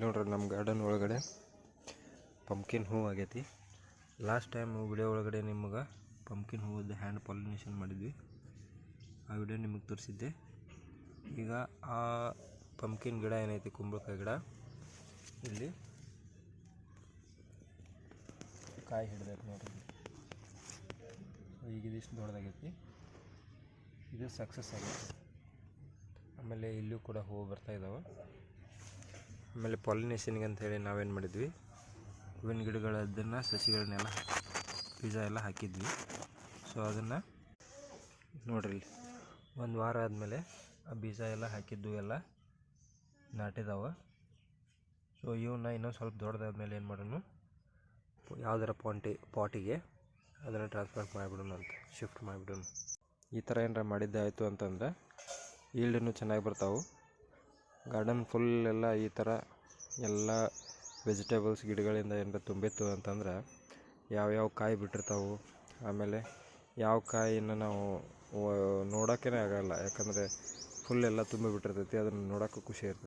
ನೋಡ್ರಿ ನಮ್ಮ ಗಾರ್ಡನ್ ಒಳಗಡೆ ಪಂಪ್ಕಿನ್ ಹೂ ಆಗೈತಿ. ಲಾಸ್ಟ್ ಟೈಮ್ ವಿಡಿಯೋ ಒಳಗಡೆ ನಿಮಗೆ ಪಂಪ್ಕಿನ್ ಹೂವದ್ದು ಹ್ಯಾಂಡ್ ಪಾಲಿನೇಷನ್ ಮಾಡಿದ್ವಿ, ಆ ವಿಡಿಯೋ ನಿಮಗೆ ತೋರಿಸಿದ್ದೆ. ಈಗ ಆ ಪಂಪ್ಕಿನ್ ಗಿಡ ಏನೈತಿ, ಕುಂಬಳಕಾಯಿ ಗಿಡ, ಇಲ್ಲಿ ಕಾಯಿ ಹಿಡ್ದೈತೆ ನೋಡ್ರಿ. ಈಗ ಇದಿಷ್ಟು ದೊಡ್ಡದಾಗೈತಿ, ಇದು ಸಕ್ಸಸ್ ಆಗೈತಿ. ಆಮೇಲೆ ಇಲ್ಲೂ ಕೂಡ ಹೂವು ಬರ್ತಾ ಇದ್ದಾವೆ. ಆಮೇಲೆ ಪಾಲಿನೇಷನ್ಗೆ ಅಂಥೇಳಿ ನಾವೇನು ಮಾಡಿದ್ವಿ, ಹೂವಿನ ಗಿಡಗಳದ್ದನ್ನು ಸಸಿಗಳನ್ನೆಲ್ಲ ಬೀಜ ಎಲ್ಲ ಹಾಕಿದ್ವಿ. ಸೊ ಅದನ್ನು ನೋಡ್ರಿ, ಒಂದು ವಾರ ಆದಮೇಲೆ ಆ ಬೀಜ ಎಲ್ಲ ಹಾಕಿದ್ದು ಎಲ್ಲ ನಾಟಿದಾವೆ. ಸೊ ಇವನ್ನ ಇನ್ನೊಂದು ಸ್ವಲ್ಪ ದೊಡ್ಡದಾದ್ಮೇಲೆ ಏನು ಮಾಡೋಣ, ಯಾವುದರ ಪಾಟಿಗೆ ಅದನ್ನು ಟ್ರಾನ್ಸ್ಫರ್ ಮಾಡಿಬಿಡೋಣ ಅಂತ, ಶಿಫ್ಟ್ ಮಾಡಿಬಿಡೋಣ. ಈ ಥರ ಏನಾರ ಮಾಡಿದ್ದೆ ಆಯಿತು ಅಂತಂದ್ರೆ ಈಲ್ಡನ್ನು ಚೆನ್ನಾಗಿ ಬರ್ತಾವೆ. ಗಾರ್ಡನ್ ಫುಲ್ ಎಲ್ಲ ಈ ಥರ ಎಲ್ಲ ವೆಜಿಟೇಬಲ್ಸ್ ಗಿಡಗಳಿಂದ ಏನಾರ ತುಂಬಿತ್ತು ಅಂತಂದ್ರೆ ಯಾವ್ಯಾವ ಕಾಯಿ ಬಿಟ್ಟಿರ್ತಾವೆ, ಆಮೇಲೆ ಯಾವ ಕಾಯಿನ ನಾವು ನೋಡೋಕ್ಕೇ ಆಗಲ್ಲ, ಯಾಕಂದರೆ ಫುಲ್ ಎಲ್ಲ ತುಂಬಿಬಿಟ್ಟಿರ್ತೈತಿ. ಅದನ್ನು ನೋಡೋಕ್ಕೂ ಖುಷಿ ಇರ್ತೈತಿ.